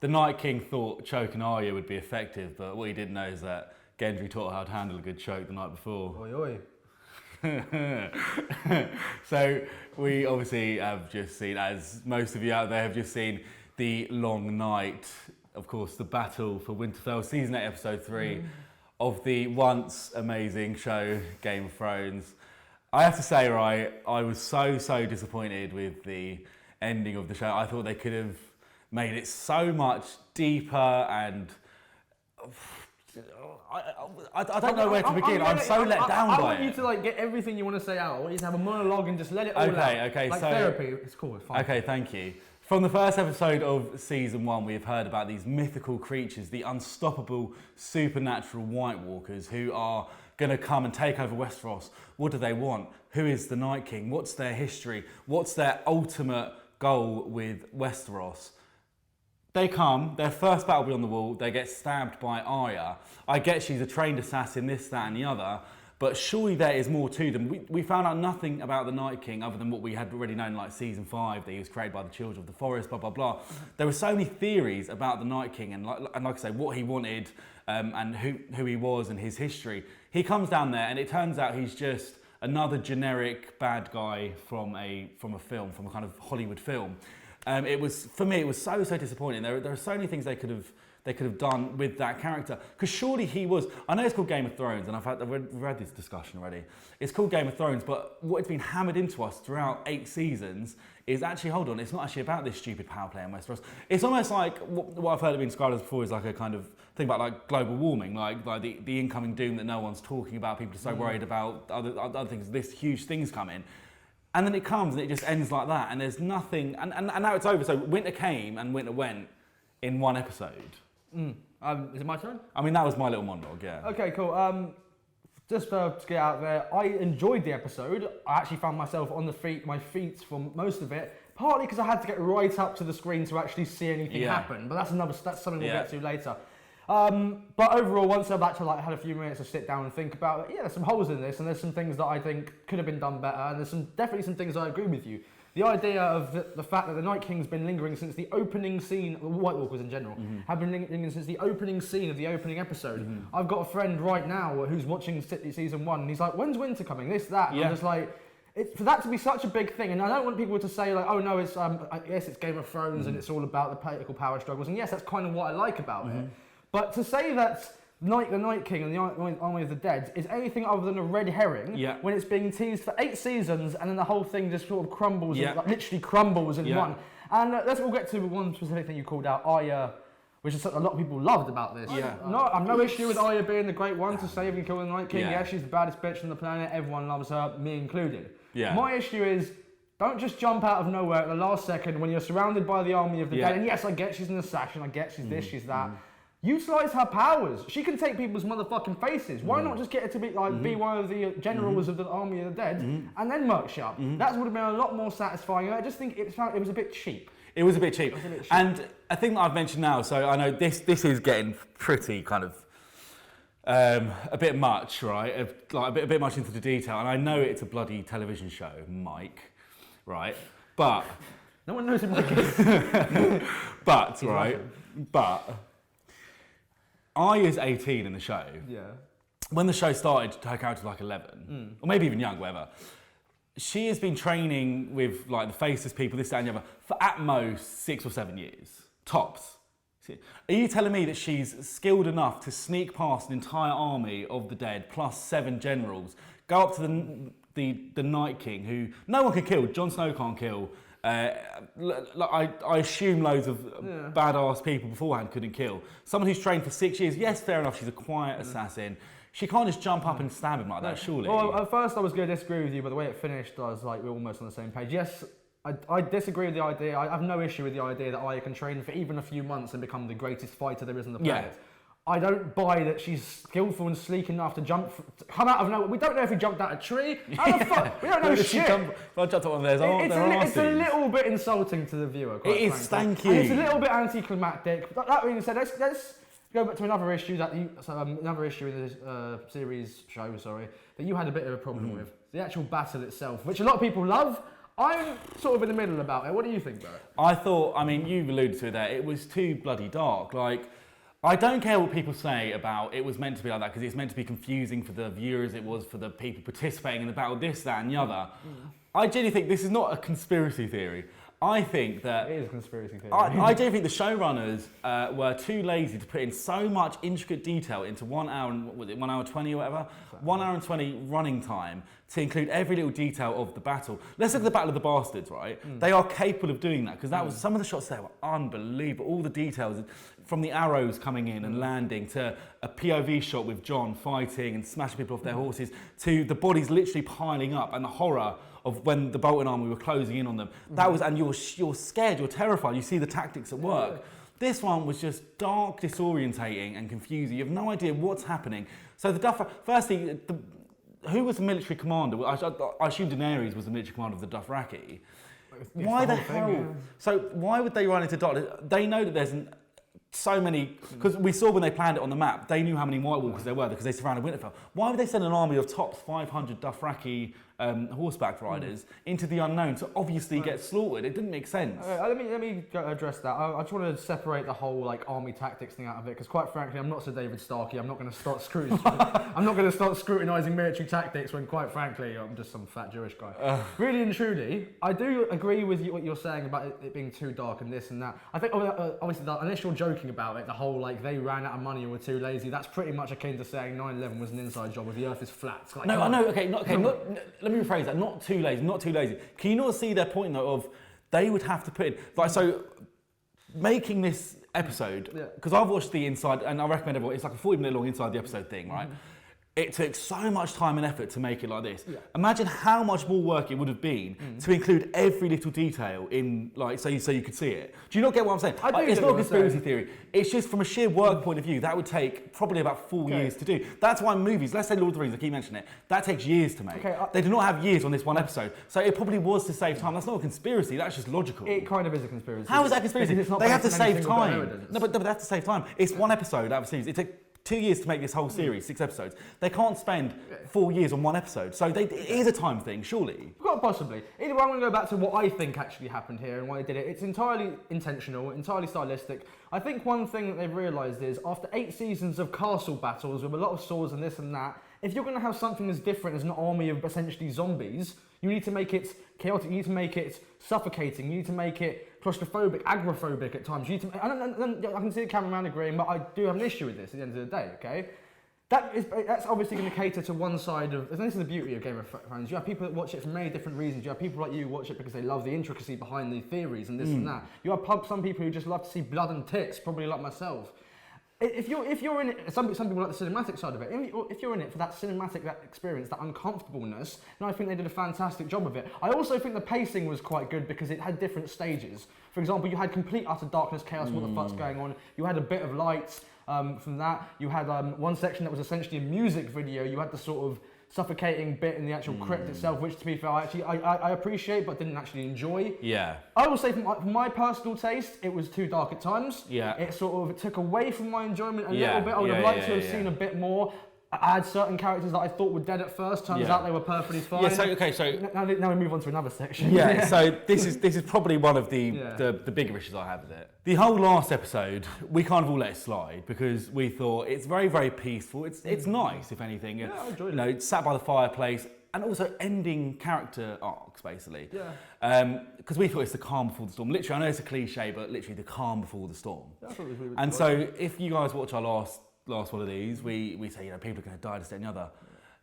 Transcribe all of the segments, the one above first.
The Night King thought choking Arya would be effective, but what he didn't know is that Gendry taught her how to handle a good choke the night before. Oi, oi. So we obviously have just seen, as most of you out there have just seen, the long night, of course, the battle for Winterfell, season 8, episode 3 of the once amazing show Game of Thrones. I have to say, right, I was so disappointed with the ending of the show. I thought they could have made it so much deeper, and I don't know where to begin. I'm so let down by it. I want you to like get everything you want to say out. I want you to have a monologue and just let it all out. Okay, like so therapy. It's cool. It's fine. Okay, thank you. From the first episode of season 1, we have heard about these mythical creatures, the unstoppable supernatural White Walkers, who are going to come and take over Westeros. What do they want? Who is the Night King? What's their history? What's their ultimate goal with Westeros? They come, their first battle beyond the wall, they get stabbed by Arya. I get she's a trained assassin, this, that and the other, but surely there is more to them. We found out nothing about the Night King other than what we had already known, like season 5, that he was created by the Children of the Forest, blah, blah, blah. There were so many theories about the Night King and like I say, what he wanted and who he was and his history. He comes down there and it turns out he's just another generic bad guy from a film, from a kind of Hollywood film. It was, for me, it was so disappointing. There are so many things they could have done with that character. Because surely he was, I know it's called Game of Thrones, and we've had this discussion already. It's called Game of Thrones, but what it's been hammered into us throughout 8 seasons is actually, hold on, it's not actually about this stupid power play in Westeros. It's almost like, what I've heard it being described as before is like a kind of thing about like global warming, like the incoming doom that no one's talking about. People are so worried about other things, this huge thing's coming. And then it comes and it just ends like that, and there's nothing, and now it's over. So winter came and winter went in one episode. Is it my turn? I mean, that was my little monologue, yeah. Okay, cool. Just to get out there, I enjoyed the episode. I actually found myself on my feet for most of it, partly because I had to get right up to the screen to actually see anything happen. But that's something we'll get to later. But overall, once I've actually had a few minutes to sit down and think about it, there's some holes in this, and there's some things that I think could have been done better, and there's definitely some things I agree with you. The idea of the fact that the Night King's been lingering since the opening scene, the White Walkers in general, have been lingering since the opening scene of the opening episode. I've got a friend right now who's watching season 1, and he's like, when's winter coming? This, that. And I'm just like, for that to be such a big thing, and I don't want people to say like, oh no, it's yes, it's Game of Thrones and it's all about the political power struggles, and yes, that's kind of what I like about it. But to say that the Night King and the Army of the Dead is anything other than a red herring when it's being teased for 8 seasons and then the whole thing just sort of crumbles, literally crumbles in one. And we'll get to one specific thing you called out, Arya, which is something a lot of people loved about this. I've no issue with Arya being the great one to save and kill the Night King. Yeah, she's the baddest bitch on the planet. Everyone loves her, me included. My issue is, don't just jump out of nowhere at the last second when you're surrounded by the Army of the Dead. And yes, I get she's an assassin, I get she's this, she's that. Utilise her powers. She can take people's motherfucking faces. Why not just get her to be be one of the generals of the Army of the Dead and then muck shit up? That would have been a lot more satisfying. I just think it was a bit cheap. It was a bit cheap. And a thing that I've mentioned now, so I know this is getting pretty kind of a bit much, right? Like a bit much into the detail. And I know it's a bloody television show, Mike, right? But no one knows who Mike is. But right, but Arya's 18 in the show. Yeah. When the show started, her character was like 11, or maybe even young, whatever. She has been training with like the faceless people, this, that, and the other, for at most 6 or 7 years, tops. Are you telling me that she's skilled enough to sneak past an entire army of the dead, plus 7 generals, go up to the Night King, who no one can kill, Jon Snow can't kill, I assume loads of badass people beforehand couldn't kill. Someone who's trained for 6 years, yes, fair enough, she's a quiet assassin. She can't just jump up and stab him like that, surely. Well, at first I was going to disagree with you, but the way it finished, I was like, we're almost on the same page. Yes, I disagree with the idea. I have no issue with the idea that Arya can train for even a few months and become the greatest fighter there is on the planet. I don't buy that she's skillful and sleek enough to come out of nowhere. We don't know if he jumped out a tree. How the fuck? We don't know shit. I jumped up on theirs. It's a little bit insulting to the viewer. It is, thank you. And it's a little bit anticlimactic. That being said, let's go back to another issue another issue in the series show. Sorry, that you had a bit of a problem with the actual battle itself, which a lot of people love. I'm sort of in the middle about it. What do you think, Barrett? I thought, I mean, you alluded to it there, it was too bloody dark. Like, I don't care what people say about it was meant to be like that because it's meant to be confusing for the viewers, it was for the people participating in the battle, this, that, and the other. I genuinely think this is not a conspiracy theory. I think that... It is a conspiracy theory. I do think the showrunners were too lazy to put in so much intricate detail into 1 hour and, was it 1 hour 20 or whatever? 1 hour and 20 running time to include every little detail of the battle. Let's look at the Battle of the Bastards, right? They are capable of doing that because that was, some of the shots there were unbelievable. All the details from the arrows coming in and landing to a POV shot with John fighting and smashing people off their horses to the bodies literally piling up and the horror of when the Bolton army were closing in on them. That was, and you're scared, you're terrified, you see the tactics at work. This one was just dark, disorientating and confusing. You have no idea what's happening. So the Dothraki, firstly, who was the military commander? I assume Daenerys was the military commander of the Dothraki. Why the hell? Yeah. So why would they run into darkness? They know that there's so many, because we saw when they planned it on the map, they knew how many White Walkers there were because they surrounded Winterfell. Why would they send an army of top 500 Dothraki horseback riders into the unknown to obviously get slaughtered? It didn't make sense. Let me address that. I just want to separate the whole like army tactics thing out of it because quite frankly, I'm not Sir David Starkey. I'm not going to start scrutinising military tactics when quite frankly, I'm just some fat Jewish guy. Really and truly, I do agree with what you're saying about it being too dark and this and that. I think obviously, unless you're joking about it, the whole like they ran out of money and were too lazy. That's pretty much akin to saying 9/11 was an inside job, or the Earth is flat. It's like, no, I know. Okay, let me rephrase that. Not too lazy. Not too lazy. Can you not see their point though? Of they would have to put in like so. Making this episode because I've watched the inside and I recommend everyone. It's like a 40-minute long inside the episode thing, right? It took so much time and effort to make it like this. Yeah. Imagine how much more work it would have been to include every little detail in, like, so you could see it. Do you not get what I'm saying? It's not a conspiracy theory. It's just from a sheer work point of view, that would take probably about 4 years to do. That's why movies, let's say Lord of the Rings, I keep mentioning it, that takes years to make. They do not have years on this one episode. So it probably was to save time. That's not a conspiracy, that's just logical. It kind of is a conspiracy. How is that a conspiracy? They have to save time. No, but they have to save time. It's one episode out of a series. It took 2 years to make this whole series, 6 episodes. They can't spend 4 years on one episode. So it is a time thing, surely. Quite possibly. Either way, I'm going to go back to what I think actually happened here and why they did it. It's entirely intentional, entirely stylistic. I think one thing that they've realised is after 8 seasons of castle battles with a lot of swords and this and that, if you're going to have something as different as an army of essentially zombies, you need to make it chaotic, you need to make it suffocating, you need to make it claustrophobic, agoraphobic at times. You need to, I can see the cameraman agreeing, but I do have an issue with this at the end of the day, okay? That's obviously going to cater to one side of, and this is the beauty of Game of Thrones, you have people that watch it for many different reasons. You have people like you who watch it because they love the intricacy behind the theories and this and that. You have some people who just love to see blood and tits, probably like myself. If you're in it, some people like the cinematic side of it. If you're in it for that cinematic, that experience, that uncomfortableness, then I think they did a fantastic job of it. I also think the pacing was quite good because it had different stages. For example, you had complete utter darkness, chaos, what the fuck's going on. You had a bit of light from that. You had one section that was essentially a music video. You had the sort of suffocating bit in the actual crypt itself, which to be fair, I appreciate but didn't actually enjoy. Yeah. I will say from my personal taste, it was too dark at times. Yeah. It sort of took away from my enjoyment a little bit. I would have liked to have seen a bit more. I had certain characters that I thought were dead at first. Turns out they were perfectly fine. Yeah. So now we move on to another section. Yeah. So this is probably one of the bigger issues I have with it. The whole last episode, we kind of all let it slide because we thought it's very, very peaceful. It's nice, if anything. Yeah, I enjoyed it. You know, sat by the fireplace and also ending character arcs, basically. Yeah. Because we thought it's the calm before the storm. Literally, I know it's a cliche, but literally the calm before the storm. That's what we and so if you guys watch our last one of these, we say, you know, people are going to die, this, that, and the other.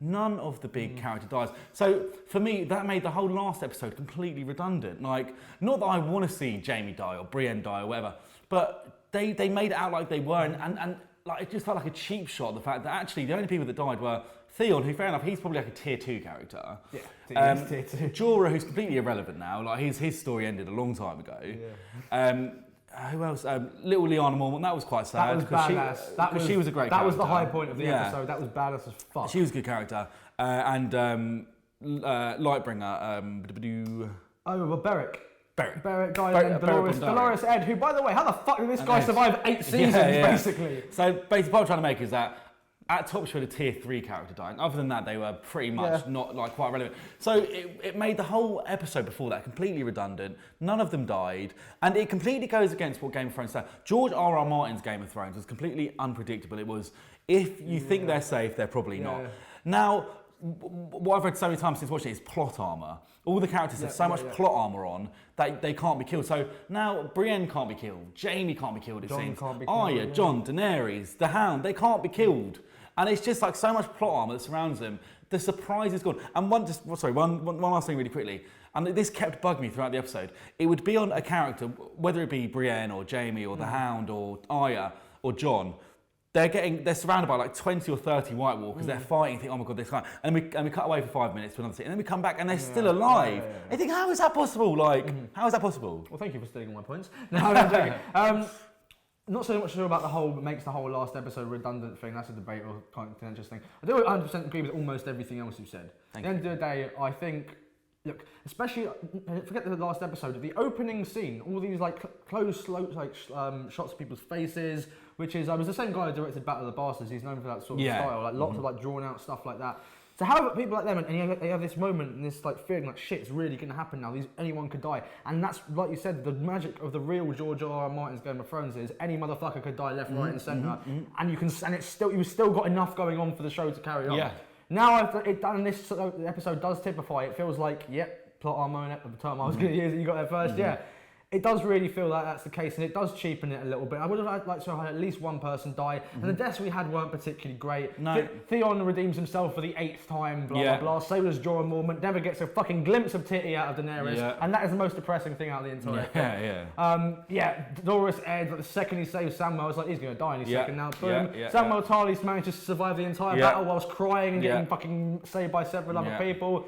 None of the big character dies. So for me, that made the whole last episode completely redundant. Like, not that I want to see Jamie die or Brienne die or whatever, but they made it out like they were, and like it just felt like a cheap shot. The fact that actually the only people that died were Theon, who fair enough, he's probably like a tier 2 character. Yeah, tier 2. Jorah, who's completely irrelevant now. Like his story ended a long time ago. Yeah. Who else? Little Lyanna Mormont, that was quite sad. That was badass. She was a great character. That was the high point of the episode. That was badass as fuck. She was a good character. And Lightbringer. Beric died, and Dolores Ed, who, by the way, how the fuck did this guy survive 8 seasons, basically? So basically, what I'm trying to make is that at top she had a tier 3 character die. And other than that, they were pretty much not like quite relevant. So it made the whole episode before that completely redundant. None of them died. And it completely goes against what Game of Thrones said. George R.R. Martin's Game of Thrones was completely unpredictable. It was, if you think they're safe, they're probably not. Now, what I've read so many times since watching it is plot armor. All the characters have so much plot armor on that they can't be killed. So now Brienne can't be killed, Jaime can't be killed, it seems. Arya, Jon, Daenerys, the Hound, they can't be killed. And it's just like so much plot armor that surrounds them. The surprise is gone. And one last thing really quickly. And this kept bugging me throughout the episode. It would be on a character, whether it be Brienne or Jaime or the Hound or Arya or Jon. They're surrounded by like 20 or 30 White Walkers. They're fighting. Think, oh my god, this guy. And we cut away for 5 minutes to another scene, and then we come back and they're still alive. I think, how is that possible? Like, how is that possible? Well, thank you for stealing all my points. No, I'm joking. Not so much sure about the whole makes the whole last episode redundant thing. That's a debate or kind of contentious thing. I do 100% agree with almost everything else you said. At the end of the day, I think. Look, especially forget the last episode. The opening scene, all these like close, slow, like shots of people's faces, which is was the same guy who directed Battle of the Bastards. He's known for that sort of style, like lots of like drawn out stuff like that. So how about people like them, and they have this moment and this like feeling like shit's really going to happen now. Anyone could die, and that's like you said, the magic of the real George R.R. Martin's Game of Thrones is any motherfucker could die left, right, and centre, and you've still got enough going on for the show to carry on. Yeah. Now this episode does typify. It feels like, plot armor at the time I was going to use it. You got there first, It does really feel like that's the case, and it does cheapen it a little bit. I would have liked to have had at least one person die, and the deaths we had weren't particularly great. No. Theon redeems himself for the 8th time, blah, blah. So does Jorah Mormont. Never gets a fucking glimpse of titty out of Daenerys, and that is the most depressing thing out of the entire thing. Dolorous Ed, like the second he saves Samwell, I was like, he's going to die any second now. Boom. Samwell Tarly manages to survive the entire battle whilst crying and getting fucking saved by several other people.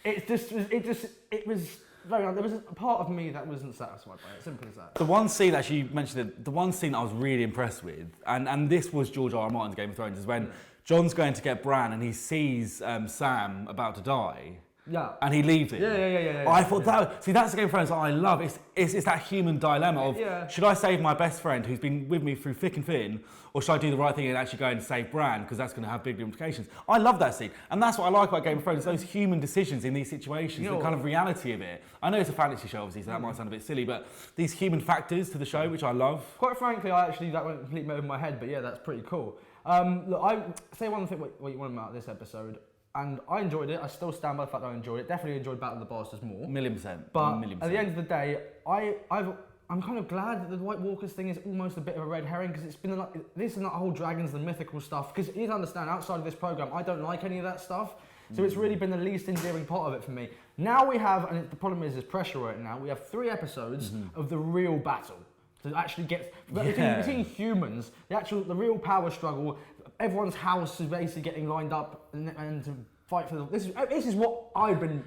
It was... There was a part of me that wasn't satisfied by it, simple as that. The one scene, actually, you mentioned it, the one scene that I was really impressed with, and this was George R.R. Martin's Game of Thrones, is when Jon's going to get Bran and he sees Sam about to die. Yeah. And he leaves it. I thought that's the Game of Thrones that I love. It's that human dilemma of, should I save my best friend who's been with me through thick and thin, or should I do the right thing and actually go and save Bran, because that's going to have big implications. I love that scene. And that's what I like about Game of Thrones, those human decisions in these situations, the kind of reality of it. I know it's a fantasy show, obviously, so that might sound a bit silly, but these human factors to the show, which I love. Quite frankly, that went completely over my head, but that's pretty cool. Look, I say one thing what you want about this episode. And I enjoyed it. I still stand by the fact that I enjoyed it. Definitely enjoyed Battle of the Bastards more. 1,000,000%. But at the end of the day, I'm kind of glad that the White Walkers thing is almost a bit of a red herring, because it's been like this and that whole dragons, the mythical stuff. Because you need to understand, outside of this program, I don't like any of that stuff. So it's really been the least endearing part of it for me. Now we have, and the problem is there's pressure right now. We have 3 episodes of the real battle to actually get between humans, the real power struggle. Everyone's house is basically getting lined up and to fight for them. This is what I've been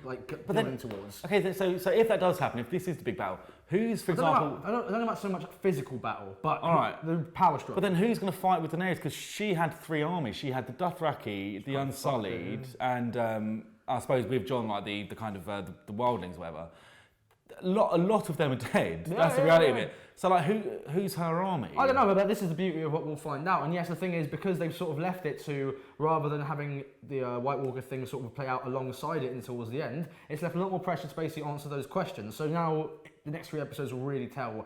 building towards. Okay, so if that does happen, if this is the big battle, who's, for example... I don't know about so much physical battle, but the power struggle. But then who's going to fight with Daenerys? Because she had 3 armies. She had the Dothraki, the Unsullied, and I suppose with Jon, like the kind of the wildlings, whatever. A lot of them are dead. That's the reality of it. So like, who's her army? I don't know, but this is the beauty of what we'll find out. And yes, the thing is, because they've sort of left it to, rather than having the White Walker thing sort of play out alongside it towards the end, it's left a lot more pressure to basically answer those questions. So now the next 3 episodes will really tell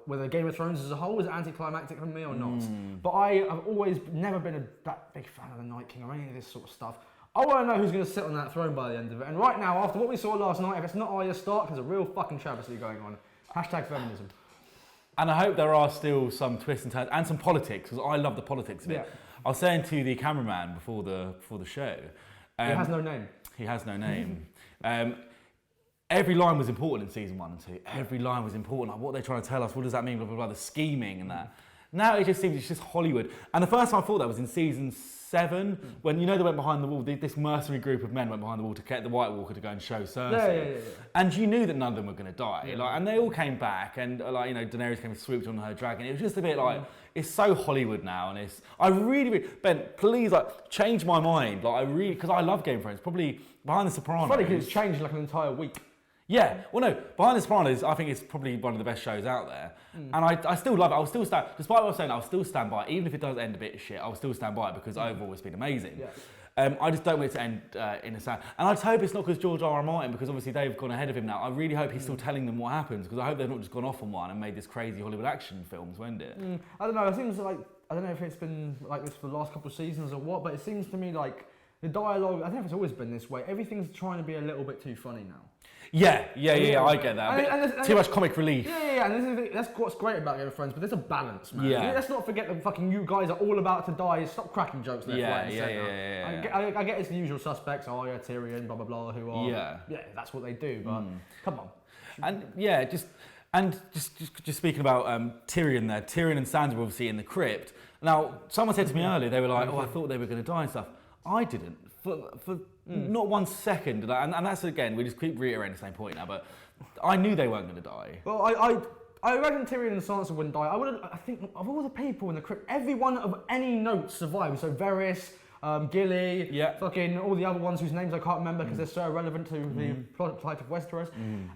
whether Game of Thrones as a whole is anticlimactic for me or not. But I have always never been that big fan of the Night King or any of this sort of stuff. I want to know who's going to sit on that throne by the end of it. And right now, after what we saw last night, if it's not Arya Stark, there's a real fucking travesty going on. #feminism. And I hope there are still some twists and turns and some politics, because I love the politics of it. I was saying to the cameraman before the show... he has no name. He has no name. Every line was important in season 1 and 2. Every line was important. Like, what they're trying to tell us, what does that mean, blah, blah, blah, the scheming and that. Now it just seems it's just Hollywood. And the first time I thought that was in season 7, when they went behind the wall, this mercenary group of men went behind the wall to get the White Walker to go and show Cersei. And you knew that none of them were going to die. And they all came back, and Daenerys came and swooped on her dragon. It was just a bit like, it's so Hollywood now, and I really, Ben, please, change my mind. Because I love Game of Thrones. Probably behind the Sopranos. It's funny because it's changed like an entire week. Yeah, well, no, Behind the Sopranos, I think it's probably one of the best shows out there. And I still love it. I'll still stand, despite what I'm saying, I'll still stand by it. Even if it does end a bit shit, I'll still stand by it because overall it's been amazing. Yeah. I just don't want it to end in a sad. And I just hope it's not because George R.R. Martin, because obviously they've gone ahead of him now. I really hope he's still telling them what happens, because I hope they've not just gone off on one and made this crazy Hollywood action film to end it. I don't know. It seems like, I don't know if it's been like this for the last couple of seasons or what, but it seems to me like the dialogue, I don't know if it's always been this way. Everything's trying to be a little bit too funny now. Yeah, I get that. Too much comic relief. Yeah, and that's what's great about Game of Thrones, but there's a balance, man. Yeah. Let's not forget that fucking you guys are all about to die. Stop cracking jokes there. Yeah. I get it's the usual suspects, Tyrion, blah, blah, blah, who are... Yeah, that's what they do, but come on. And just speaking about Tyrion there, Tyrion and Sansa were obviously in the crypt. Now, someone said to me earlier, they were like, I thought they were going to die and stuff. I didn't. For not 1 second. And that's, again, we just keep reiterating the same point now, but I knew they weren't going to die. Well, I reckon Tyrion and Sansa wouldn't die. I think of all the people in the crypt, everyone of any note survived. So Varys, Gilly, fucking all the other ones whose names I can't remember because they're so irrelevant to the plight of Westeros.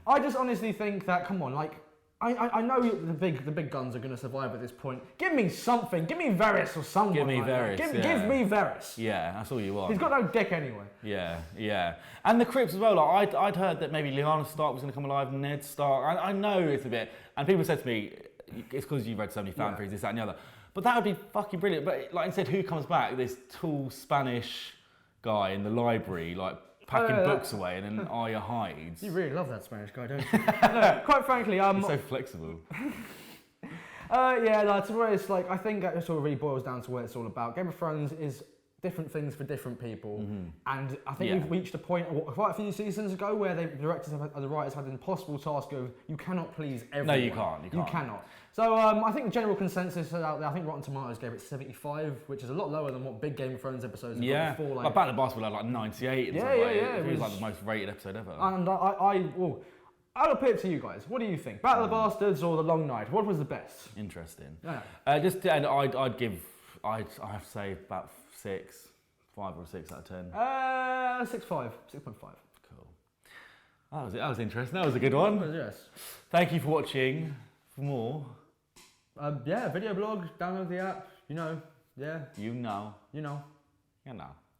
I just honestly think that, come on, like, I know the big guns are going to survive at this point. Give me something. Give me Varys or someone. Give me Varys. Give me Varys. Yeah, that's all you want. He's got no dick anyway. Yeah. And the crypts as well. Like, I'd heard that maybe Lyanna Stark was going to come alive, Ned Stark. I know it's a bit. And people said to me, it's because you've read so many fan theories, this, that, and the other. But that would be fucking brilliant. But like instead, who comes back? This tall Spanish guy in the library, like, packing books away, and then Arya hides. You really love that Spanish guy, don't you? No, quite frankly, he's so flexible. To where it's like, I think that sort of really boils down to what it's all about. Game of Thrones is different things for different people, and I think we've reached a point quite a few seasons ago where the writers had the impossible task of you cannot please everyone. No, you can't. You cannot. So I think the general consensus out there, I think Rotten Tomatoes gave it 75, which is a lot lower than what big Game of Thrones episodes have got before. Like Back to the Basketball had like 98. It was like the most rated episode ever. And I'll put it to you guys. What do you think? Battle of the Bastards or The Long Night? What was the best? Interesting. Yeah. I'd have to say about 5 or 6 out of 10. 6.5. 6.5. Cool. That was interesting. That was a good one. Yes. Thank you for watching. For more. Video blog. Download the app. You know. You know. You know. You know.